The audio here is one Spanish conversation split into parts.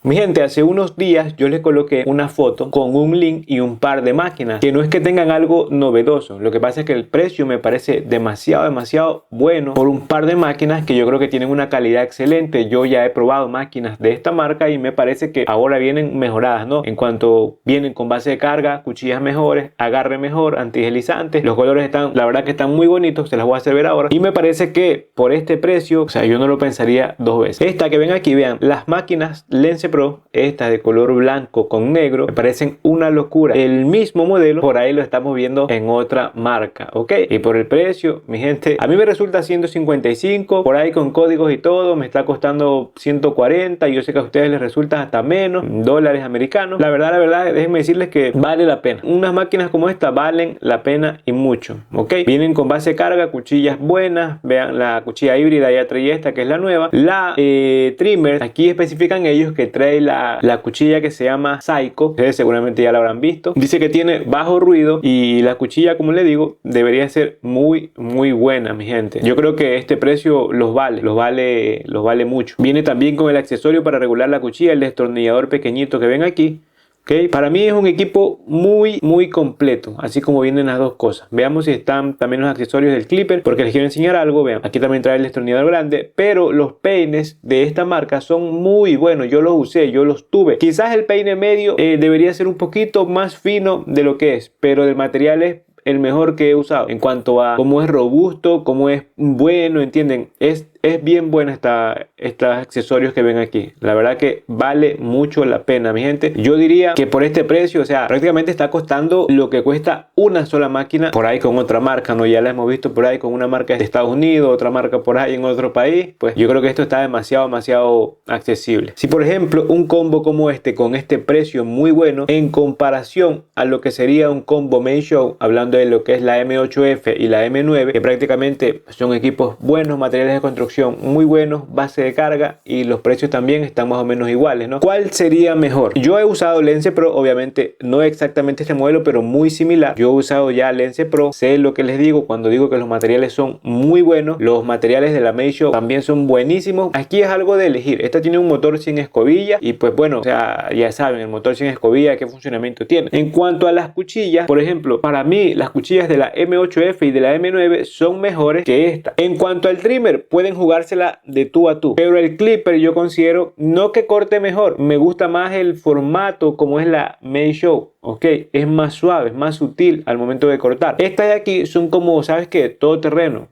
Mi gente, hace unos días yo les coloqué una foto con un link y un par de máquinas que no es que tengan algo novedoso. Lo que pasa es que el precio me parece demasiado bueno por un par de máquinas que yo creo que tienen una calidad excelente. Yo ya he probado máquinas de esta marca y me parece que ahora vienen mejoradas, ¿no? En cuanto vienen con base de carga, cuchillas mejores, agarre mejor, antideslizantes. Los colores están, la verdad que están muy bonitos, se las voy a hacer ver ahora. Y me parece que por este precio, o sea, yo no lo pensaría dos veces. Esta que ven aquí, vean, las máquinas Lence Pro, esta de color blanco con negro, me parecen una locura. El mismo modelo, por ahí lo estamos viendo en otra marca, ¿ok? Y por el precio, mi gente, a mí me resulta 155, por ahí con códigos y todo, me está costando 140. Yo sé que a ustedes les resulta hasta menos, dólares americanos. La verdad, déjenme decirles que vale la pena. Unas máquinas como esta valen la pena y mucho, ¿ok? Vienen con base de carga, cuchillas buenas. Vean la cuchilla híbrida, ya trae esta que es la nueva. La trimmer, aquí especifican ellos que trae la cuchilla que se llama Psycho. Ustedes seguramente ya la habrán visto. Dice que tiene bajo ruido y la cuchilla, como les digo, debería ser muy buena, mi gente. Yo creo que este precio los vale mucho. Viene también con el accesorio para regular la cuchilla, el destornillador pequeñito que ven aquí. Okay. Para mí es un equipo muy completo, así como vienen las dos cosas. Veamos si están también los accesorios del clipper, porque les quiero enseñar algo. Vean, aquí también trae el destornillador grande, pero los peines de esta marca son muy buenos. Yo los usé, yo los tuve. Quizás el peine medio debería ser un poquito más fino de lo que es, pero el material es el mejor que he usado en cuanto a cómo es robusto, cómo es bueno, ¿entienden? Es bien buena estos accesorios que ven aquí. La verdad que vale mucho la pena, mi gente. Yo diría que por este precio, o sea, prácticamente está costando lo que cuesta una sola máquina por ahí con otra marca, ¿no? Ya la hemos visto por ahí con una marca de Estados Unidos, otra marca por ahí en otro país. Pues yo creo que esto está demasiado accesible. Si por ejemplo un combo como este, con este precio muy bueno, en comparación a lo que sería un combo Meisho, hablando de lo que es la M8F y la M9, que prácticamente son equipos buenos, materiales de construcción muy buenos, base de carga, y los precios también están más o menos iguales, ¿no? ¿Cuál sería mejor? Yo he usado Lence Pro, obviamente no exactamente este modelo, pero muy similar. Yo he usado ya Lence Pro, sé lo que les digo cuando digo que los materiales son muy buenos. Los materiales de la Meisho también son buenísimos. Aquí es algo de elegir. Esta tiene un motor sin escobilla y pues bueno, o sea, ya saben, el motor sin escobilla qué funcionamiento tiene. En cuanto a las cuchillas, por ejemplo, para mí las cuchillas de la M8F y de la M9 son mejores que esta. En cuanto al trimmer, pueden jugársela de tú a tú, pero el clipper yo considero no que corte mejor, me gusta más el formato como es la Meisho. Ok, es más suave, es más sutil al momento de cortar. Estas de aquí son como, ¿sabes qué? Todo terreno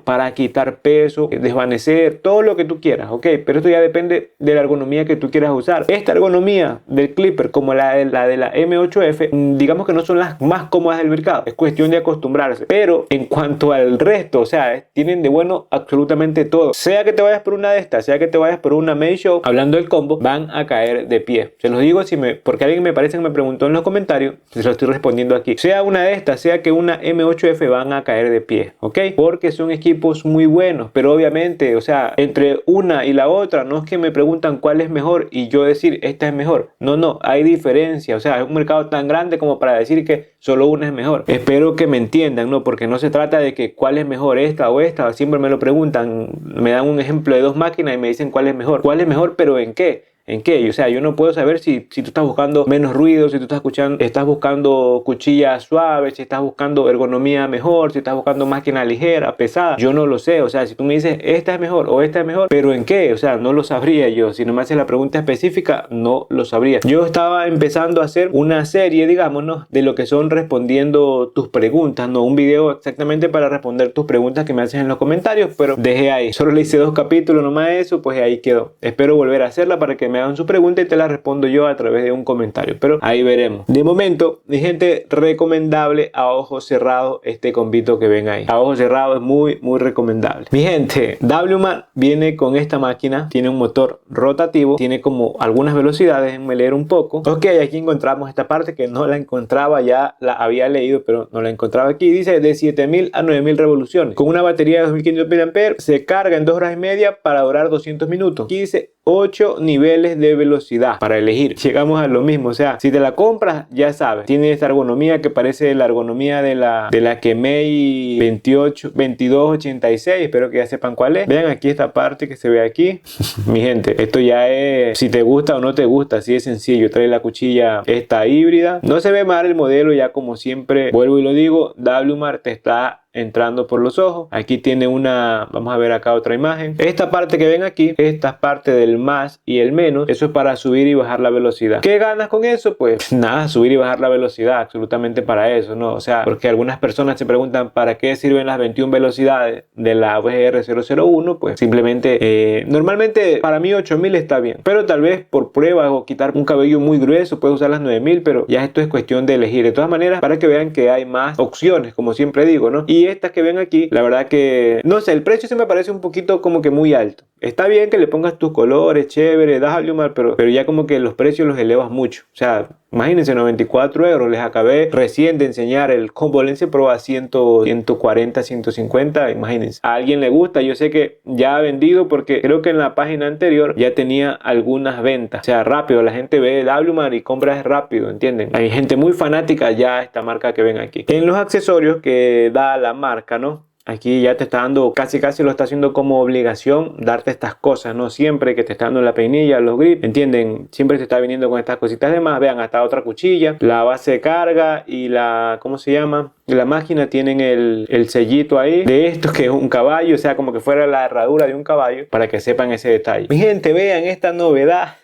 para quitar peso, desvanecer, todo lo que tú quieras, ok, pero esto ya depende de la ergonomía que tú quieras usar. Esta ergonomía del clipper como la de la M8F, digamos que no son las más cómodas del mercado, es cuestión de acostumbrarse, pero en cuanto al resto, o sea, tienen de bueno absolutamente todo. Sea que te vayas por una de estas, sea que te vayas por una Meisho, hablando del combo, van a caer de pie. Se los digo porque alguien me parece que me preguntó en los comentarios, se lo estoy respondiendo aquí. Sea una de estas, sea que una M8F, van a caer de pie, ok, porque son equipos muy buenos, pero obviamente, o sea, entre una y la otra, no es que me preguntan cuál es mejor y yo decir esta es mejor. No, hay diferencia, o sea, es un mercado tan grande como para decir que solo una es mejor. Espero que me entiendan, ¿no? Porque no se trata de que cuál es mejor, esta o esta. Siempre me lo preguntan, me dan un ejemplo de dos máquinas y me dicen cuál es mejor. ¿Cuál es mejor, pero en qué? ¿En qué? O sea, yo no puedo saber si tú estás buscando menos ruido, si tú estás buscando cuchillas suaves, si estás buscando ergonomía mejor, si estás buscando máquina ligera, pesada. Yo no lo sé. O sea, si tú me dices esta es mejor o esta es mejor, ¿pero en qué? O sea, no lo sabría yo. Si no me haces la pregunta específica, no lo sabría. Yo estaba empezando a hacer una serie, digámonos, de lo que son respondiendo tus preguntas, no un video exactamente para responder tus preguntas que me haces en los comentarios, pero dejé ahí. Solo le hice 2 capítulos nomás de eso, pues ahí quedó. Espero volver a hacerla para que me hagan su pregunta y te la respondo yo a través de un comentario, pero ahí veremos. De momento, mi gente, recomendable a ojos cerrados este combito que ven ahí. A ojos cerrados es muy recomendable. Mi gente, WMAN viene con esta máquina, tiene un motor rotativo, tiene como algunas velocidades, déjenme leer un poco. Ok, aquí encontramos esta parte que no la encontraba, ya la había leído, pero no la encontraba aquí. Dice de 7000 a 9000 revoluciones. Con una batería de 2500 mAh, se carga en 2 horas y media para durar 200 minutos. Aquí dice 8 niveles de velocidad para elegir. Llegamos a lo mismo, o sea, si te la compras, ya sabes, tiene esta ergonomía que parece la ergonomía de la Kemei 2286, espero que ya sepan cuál es. Vean aquí esta parte que se ve aquí. Mi gente, esto ya es si te gusta o no te gusta, así de sencillo. Trae la cuchilla esta híbrida, no se ve mal el modelo, ya como siempre vuelvo y lo digo, WMAR te está entrando por los ojos. Aquí tiene una, vamos a ver acá otra imagen. Esta parte que ven aquí, esta parte del más y el menos, eso es para subir y bajar la velocidad. ¿Qué ganas con eso? Pues nada, subir y bajar la velocidad, absolutamente para eso, ¿no? O sea, porque algunas personas se preguntan ¿para qué sirven las 21 velocidades de la VGR001? Pues simplemente, normalmente para mí 8000 está bien, pero tal vez por prueba o quitar un cabello muy grueso puedes usar las 9000, pero ya esto es cuestión de elegir. De todas maneras, para que vean que hay más opciones, como siempre digo, ¿no? Y estas que ven aquí, la verdad que, no sé, el precio se me parece un poquito como que muy alto. Está bien que le pongas tus colores, chévere, WMAR, pero ya como que los precios los elevas mucho. O sea, imagínense, 94 euros. Les acabé recién de enseñar el Combo Lens Pro a 140, 150. Imagínense. A alguien le gusta. Yo sé que ya ha vendido porque creo que en la página anterior ya tenía algunas ventas. O sea, rápido. La gente ve WMAR y compra rápido, ¿entienden? Hay gente muy fanática ya a esta marca que ven aquí. En los accesorios que da la marca, ¿no? Aquí ya te está dando, casi lo está haciendo como obligación darte estas cosas, ¿no? Siempre que te está dando la peinilla, los grips, ¿entienden? Siempre te está viniendo con estas cositas de más. Vean, hasta otra cuchilla, la base de carga y la, ¿cómo se llama? La máquina tienen el sellito ahí de esto que es un caballo, o sea, como que fuera la herradura de un caballo, para que sepan ese detalle. Mi gente, vean esta novedad.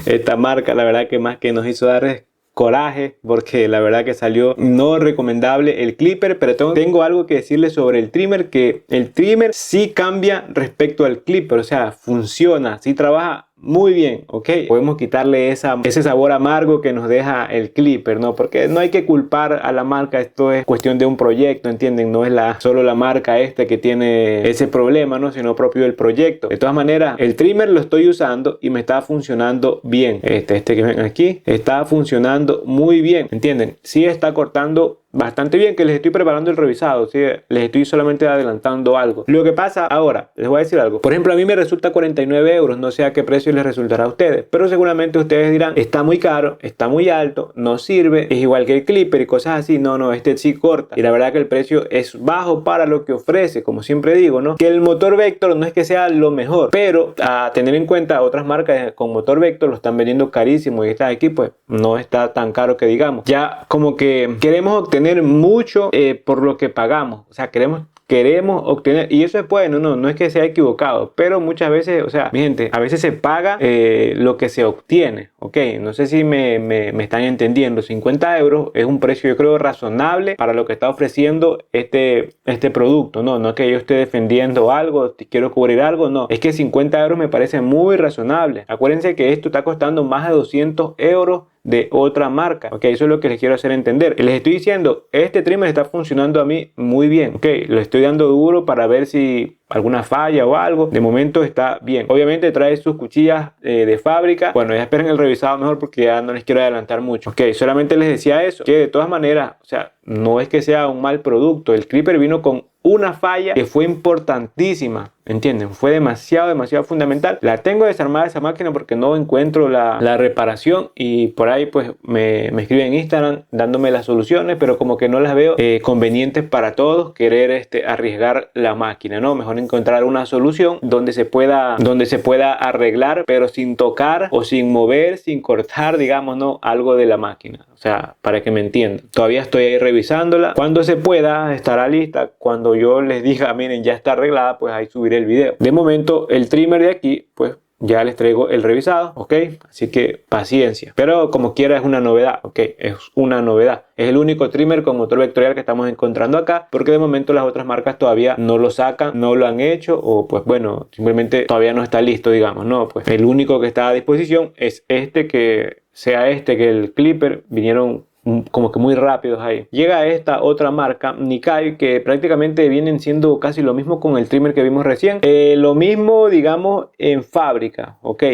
Esta marca, la verdad que más que nos hizo dar coraje, porque la verdad que salió no recomendable el clipper. Pero tengo algo que decirles sobre el trimmer, que el trimmer sí cambia respecto al clipper, o sea, funciona, sí trabaja muy bien, ok. Podemos quitarle ese sabor amargo que nos deja el clipper, ¿no? Porque no hay que culpar a la marca, esto es cuestión de un proyecto, ¿entienden? No es solo la marca que tiene ese problema, ¿no? Sino propio del proyecto. De todas maneras, el trimmer lo estoy usando y me está funcionando bien. Este que ven aquí, está funcionando muy bien, ¿entienden? Sí está cortando bastante bien, que les estoy preparando el revisado, ¿sí? Les estoy solamente adelantando algo. Lo que pasa ahora, les voy a decir algo. Por ejemplo, a mí me resulta 49 euros, no sé a qué precio les resultará a ustedes, pero seguramente ustedes dirán, está muy caro, está muy alto, no sirve, es igual que el clipper y cosas así. No, este sí corta. Y la verdad que el precio es bajo para lo que ofrece, como siempre digo, ¿no? Que el motor Vector no es que sea lo mejor, pero a tener en cuenta, otras marcas con motor Vector lo están vendiendo carísimo y esta de aquí pues no está tan caro que digamos. Ya como que queremos obtener mucho por lo que pagamos, o sea, queremos obtener, y eso es bueno, no es que sea equivocado, pero muchas veces, o sea, mi gente, a veces se paga lo que se obtiene, ok. No sé si me están entendiendo. 50 euros es un precio, yo creo, razonable para lo que está ofreciendo este producto. No es que yo esté defendiendo algo, quiero cubrir algo, no, es que 50 euros me parece muy razonable. Acuérdense que esto está costando más de 200 euros de otra marca, ok. Eso es lo que les quiero hacer entender. Les estoy diciendo, este trimmer está funcionando a mí muy bien, ok. Lo estoy dando duro para ver si alguna falla o algo. De momento está bien. Obviamente trae sus cuchillas de fábrica. Bueno, ya esperen el revisado mejor porque ya no les quiero adelantar mucho, ok. Solamente les decía eso, que de todas maneras, o sea, no es que sea un mal producto. El clipper vino con una falla que fue importantísima, ¿entienden? Fue demasiado fundamental. La tengo desarmada esa máquina porque no encuentro la reparación, y por ahí pues me escriben en Instagram dándome las soluciones, pero como que no las veo convenientes para todos querer arriesgar la máquina, ¿no? Mejor encontrar una solución donde se pueda arreglar, pero sin tocar o sin mover, sin cortar, digamos, ¿no? Algo de la máquina. O sea, para que me entiendan. Todavía estoy ahí revisándola. Cuando se pueda, estará lista. Cuando yo les diga, miren, ya está arreglada, pues ahí subiré el video. De momento, el trimmer de aquí, pues ya les traigo el revisado, ok. Así que paciencia. Pero como quiera es una novedad, ok. Es una novedad. Es el único trimmer con motor vectorial que estamos encontrando acá, porque de momento las otras marcas todavía no lo sacan, no lo han hecho, o pues bueno, simplemente todavía no está listo, digamos, ¿no? Pues el único que está a disposición es que el clipper, vinieron como que muy rápidos ahí. Llega esta otra marca, Nikai, que prácticamente vienen siendo casi lo mismo con el trimmer que vimos recién. Lo mismo, digamos, en fábrica, ok,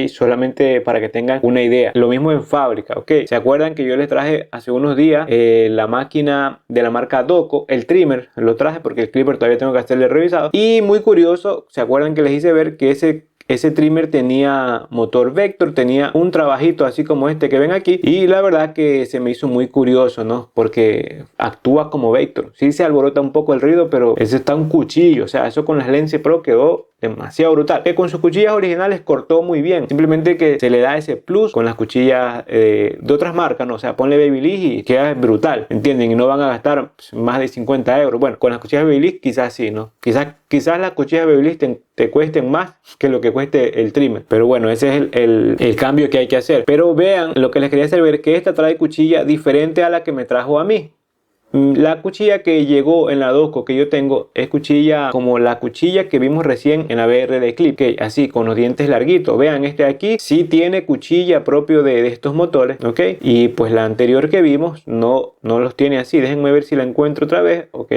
solamente para que tengan una idea. Lo mismo en fábrica, ok. ¿Se acuerdan que yo les traje hace unos días la máquina de la marca Doco? El trimmer lo traje porque el clipper todavía tengo que hacerle revisado. Y muy curioso, ¿se acuerdan que les hice ver que ese ese trimmer tenía motor Vector, tenía un trabajito así como este que ven aquí, y la verdad que se me hizo muy curioso, ¿no? Porque actúa como Vector. Sí se alborota un poco el ruido, pero ese está un cuchillo, o sea, eso con las Lense Pro quedó demasiado brutal. Que con sus cuchillas originales cortó muy bien, simplemente que se le da ese plus con las cuchillas de otras marcas, ¿no? O sea, ponle Babyliss y queda brutal, ¿entienden? Y no van a gastar más de 50 euros. Bueno, con las cuchillas Babyliss quizás sí, ¿no? Quizás las cuchillas Babyliss te cuesten más que lo que cueste el trimmer, pero bueno, ese es el cambio que hay que hacer. Pero vean, lo que les quería hacer ver, que esta trae cuchilla diferente a la que me trajo a mí. La cuchilla que llegó en la Doco que yo tengo es cuchilla como la cuchilla que vimos recién en la BR de Clip, que así con los dientes larguitos. Vean, este de aquí sí tiene cuchilla propio de estos motores, ok, y pues la anterior que vimos no los tiene así. Déjenme ver si la encuentro otra vez. Ok,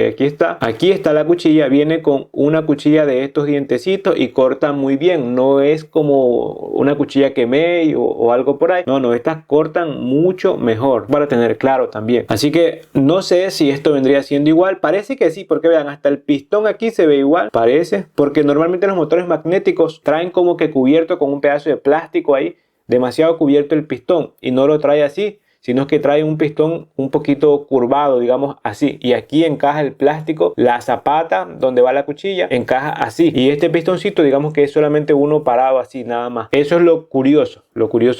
aquí está la cuchilla, viene con una cuchilla de estos dientecitos y corta muy bien, no es como una cuchilla Kemei o algo por ahí, no, estas cortan mucho mejor, para tener claro también. Así que no sé si esto vendría siendo igual, parece que sí, porque vean, hasta el pistón aquí se ve igual, parece, porque normalmente los motores magnéticos traen como que cubierto con un pedazo de plástico ahí, demasiado cubierto el pistón, y no lo trae así, sino que trae un pistón un poquito curvado, digamos así, y aquí encaja el plástico, la zapata donde va la cuchilla encaja así, y este pistoncito digamos que es solamente uno parado así nada más. Eso es lo curioso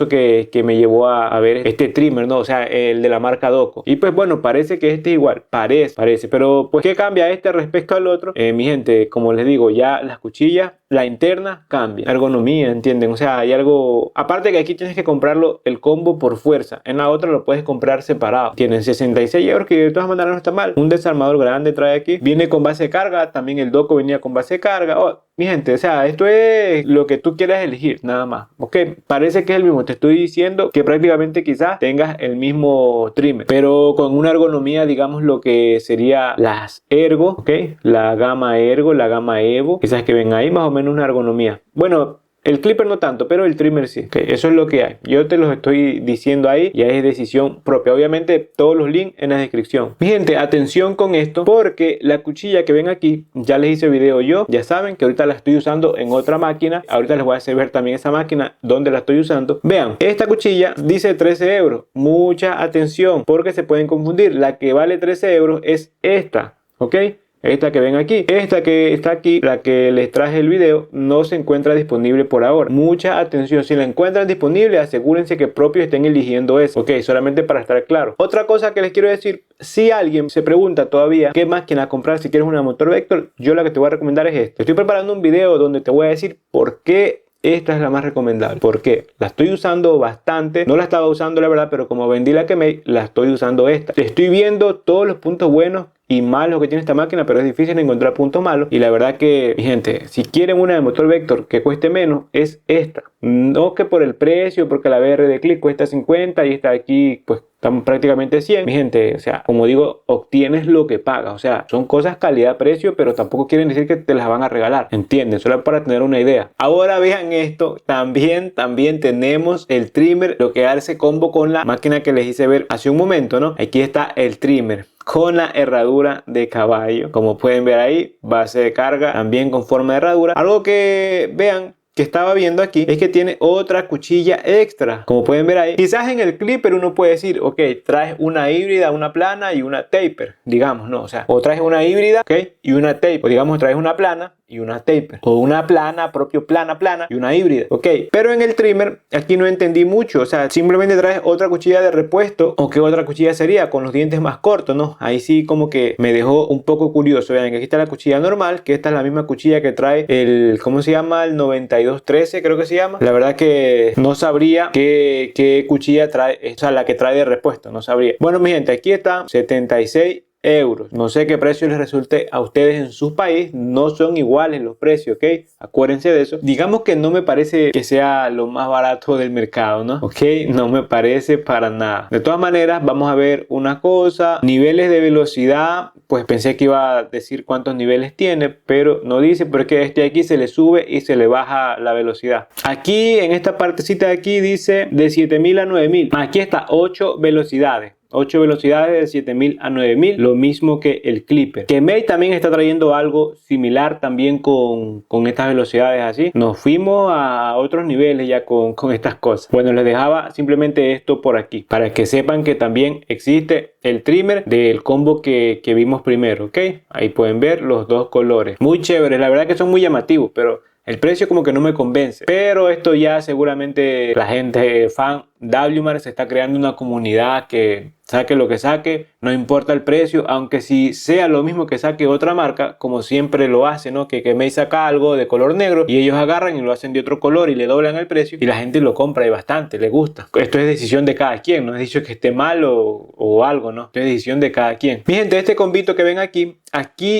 que me llevó a ver este trimmer, ¿no? O sea, el de la marca Doco. Y pues bueno, parece que este es igual, parece, pero pues ¿qué cambia este respecto al otro? Mi gente, como les digo, ya las cuchillas, la interna cambia, ergonomía, ¿entienden? O sea, hay algo, aparte que aquí tienes que comprarlo el combo por fuerza, en la otra lo puedes comprar separado. Tienen 66 euros, que de todas maneras no está mal. Un desarmador grande trae aquí, viene con base de carga, también el Doco venía con base de carga. Mi gente, o sea, esto es lo que tú quieras elegir, nada más. Ok, parece que es el mismo. Te estoy diciendo que prácticamente quizás tengas el mismo trimmer, pero con una ergonomía, digamos, lo que sería las Ergo, ok, la gama Ergo, la gama Evo, quizás que ven ahí más o menos una ergonomía. Bueno, el clipper no tanto, pero el trimmer sí. Okay, eso es lo que hay. Yo te los estoy diciendo ahí, ya es decisión propia. Obviamente todos los links en la descripción. Mi gente, atención con esto, porque la cuchilla que ven aquí, ya les hice video yo. Ya saben que ahorita la estoy usando en otra máquina. Ahorita les voy a hacer ver también esa máquina donde la estoy usando. Vean, esta cuchilla dice 13 euros. Mucha atención, porque se pueden confundir. La que vale 13 euros es esta, ¿ok? Esta que ven aquí, esta que está aquí, la que les traje el video, no se encuentra disponible por ahora. Mucha atención, si la encuentran disponible, asegúrense que propios estén eligiendo eso. Ok, solamente para estar claro. Otra cosa que les quiero decir, si alguien se pregunta todavía qué máquina comprar si quieres una motor Vector, yo la que te voy a recomendar es esta. Estoy preparando un video donde te voy a decir por qué esta es la más recomendable. ¿Por qué? La estoy usando bastante. No la estaba usando la verdad, pero como vendí la Kemei, la estoy usando esta. Estoy viendo todos los puntos buenos y malos que tiene esta máquina, pero es difícil encontrar puntos malos. Y la verdad que, mi gente, si quieren una de motor Vector que cueste menos, es esta. No que por el precio, porque la BR de Clip cuesta 50 y esta aquí pues están prácticamente 100. Mi gente, o sea, como digo, obtienes lo que pagas. O sea, son cosas calidad-precio, pero tampoco quieren decir que te las van a regalar. ¿Entienden? Solo para tener una idea. Ahora vean esto. También tenemos el trimmer, lo que hace combo con la máquina que les hice ver hace un momento, ¿no? Aquí está el trimmer con la herradura de caballo. Como pueden ver ahí, base de carga también con forma de herradura. Algo que vean que estaba viendo aquí es que tiene otra cuchilla extra, como pueden ver ahí. Quizás en el clipper uno puede decir, ok, traes una híbrida, una plana y una taper, digamos, no, o sea, o traes una híbrida, ok, y una taper, o digamos traes una plana y una taper, o una plana, propio plana y una híbrida, ok. Pero en el trimmer aquí no entendí mucho, o sea, simplemente traes otra cuchilla de repuesto, o qué otra cuchilla sería con los dientes más cortos, ¿no? Ahí sí como que me dejó un poco curioso. Vean que aquí está la cuchilla normal, que esta es la misma cuchilla que trae el, ¿cómo se llama? El 9213 creo que se llama. La verdad que no sabría qué cuchilla trae, o sea, la que trae de repuesto, no sabría. Bueno, mi gente, aquí está 76 euros. No sé qué precio les resulte a ustedes en su país, no son iguales los precios, ok, acuérdense de eso. Digamos que no me parece que sea lo más barato del mercado, ¿no? Ok, no me parece para nada. De todas maneras, vamos a ver una cosa, niveles de velocidad, pues pensé que iba a decir cuántos niveles tiene, pero no dice, porque este aquí se le sube y se le baja la velocidad. Aquí en esta partecita de aquí dice de 7000 a 9000. Aquí está 8 velocidades. 8 velocidades de 7000 a 9000, lo mismo que el Clipper. Kemei también está trayendo algo similar también con estas velocidades así. Nos fuimos a otros niveles ya con estas cosas. Bueno, les dejaba simplemente esto por aquí para que sepan que también existe el trimmer del combo que vimos primero, ¿ok? Ahí pueden ver los dos colores. Muy chéveres, la verdad que son muy llamativos, pero el precio como que no me convence. Pero esto ya seguramente la gente fan WMAR se está creando una comunidad que saque lo que saque, no importa el precio, aunque si sea lo mismo que saque otra marca, como siempre lo hace, ¿no? Que Kemei saca algo de color negro y ellos agarran y lo hacen de otro color y le doblan el precio y la gente lo compra y bastante, le gusta. Esto es decisión de cada quien, no es dicho que esté mal o algo, ¿no? Esto es decisión de cada quien. Mi gente, este combito que ven aquí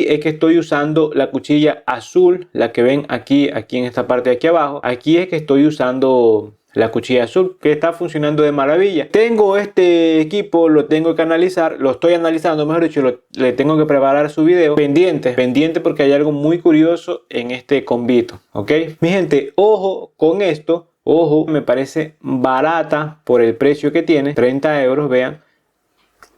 es que estoy usando la cuchilla azul, la que ven aquí en esta parte de aquí abajo. Aquí es que estoy usando la cuchilla azul, que está funcionando de maravilla. Tengo este equipo, lo tengo que analizar, lo estoy analizando, mejor dicho, le tengo que preparar su video. Pendiente porque hay algo muy curioso en este combito, ¿ok? Mi gente, ojo con esto, ojo, me parece barata por el precio que tiene, 30 euros, vean.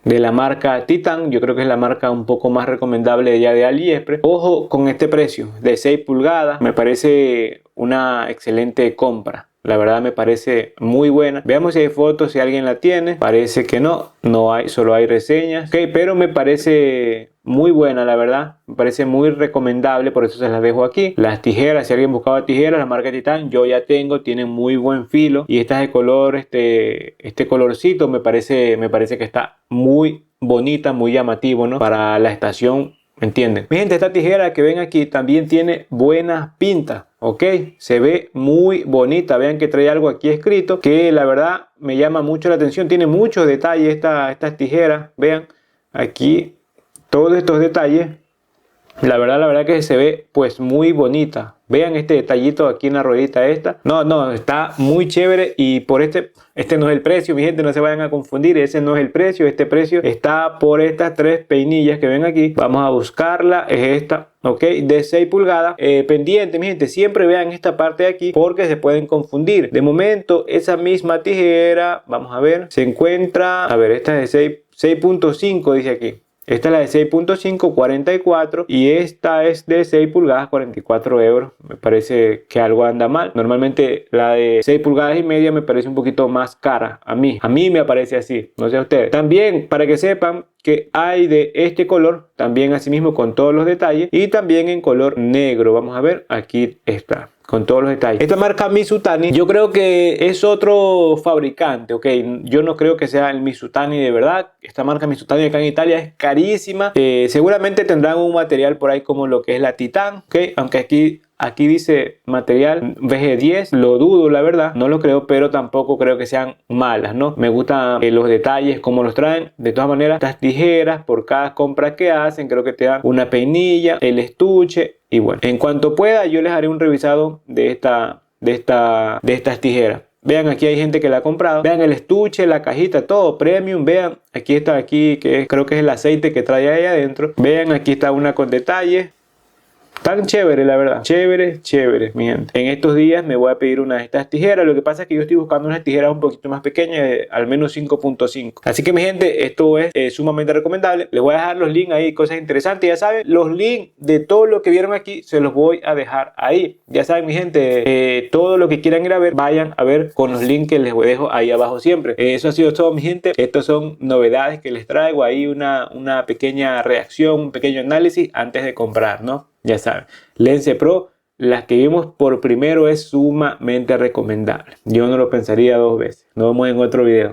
De la marca Titan, yo creo que es la marca un poco más recomendable ya de AliExpress. Ojo con este precio de 6 pulgadas, me parece una excelente compra. La verdad me parece muy buena. Veamos si hay fotos, si alguien la tiene. Parece que no hay, solo hay reseñas. Ok, pero me parece muy buena, la verdad. Me parece muy recomendable, por eso se las dejo aquí. Las tijeras, si alguien buscaba tijeras, la marca Titan, yo ya tengo, tienen muy buen filo. Y estas de color, este colorcito me parece que está muy bonita, muy llamativo, ¿no? Para la estación, ¿me entienden? Mi gente, esta tijera que ven aquí también tiene buenas pintas. Ok, se ve muy bonita. Vean que trae algo aquí escrito que la verdad me llama mucho la atención. Tiene muchos detalles estas tijeras. Vean aquí todos estos detalles. La verdad que se ve pues muy bonita. Vean este detallito aquí en la ruedita esta. No, está muy chévere. Y por este no es el precio, mi gente, no se vayan a confundir. Ese no es el precio. Este precio está por estas 3 peinillas que ven aquí. Vamos a buscarla. Es esta, ok, de 6 pulgadas. Pendiente, mi gente, siempre vean esta parte de aquí porque se pueden confundir. De momento, esa misma tijera, vamos a ver, se encuentra, a ver, esta es de 6.5, dice aquí. Esta es la de 6.5, 44, y esta es de 6 pulgadas, 44 euros. Me parece que algo anda mal. Normalmente la de 6 pulgadas y media me parece un poquito más cara a mí. A mí me parece así, no sé a ustedes. También para que sepan que hay de este color, también así mismo con todos los detalles, y también en color negro. Vamos a ver, aquí está, con todos los detalles. Esta marca Mizutani, yo creo que es otro fabricante, ok. Yo no creo que sea el Mizutani de verdad. Esta marca Mizutani acá en Italia es carísima. Seguramente tendrán un material por ahí como lo que es la Titan, ok. Aunque aquí dice material VG10, lo dudo, la verdad, no lo creo, pero tampoco creo que sean malas, ¿no? Me gustan los detalles, cómo los traen. De todas maneras, estas tijeras, por cada compra que hacen, creo que te dan una peinilla, el estuche, y bueno, en cuanto pueda, yo les haré un revisado de estas tijeras. Vean, aquí hay gente que la ha comprado. Vean el estuche, la cajita, todo premium. Vean, aquí está, que creo que es el aceite que trae ahí adentro. Vean, aquí está una con detalle. Tan chévere, la verdad. Chévere, mi gente. En estos días me voy a pedir una de estas tijeras. Lo que pasa es que yo estoy buscando unas tijeras un poquito más pequeñas, al menos 5.5. Así que, mi gente, esto es sumamente recomendable. Les voy a dejar los links ahí, cosas interesantes. Ya saben, los links de todo lo que vieron aquí se los voy a dejar ahí. Ya saben, mi gente, todo lo que quieran ir a ver, vayan a ver con los links que les dejo ahí abajo siempre. Eso ha sido todo, mi gente. Estas son novedades que les traigo ahí, una pequeña reacción, un pequeño análisis antes de comprar, ¿no? Ya saben, Lense Pro, las que vimos por primero, es sumamente recomendable. Yo no lo pensaría 2 veces. Nos vemos en otro video.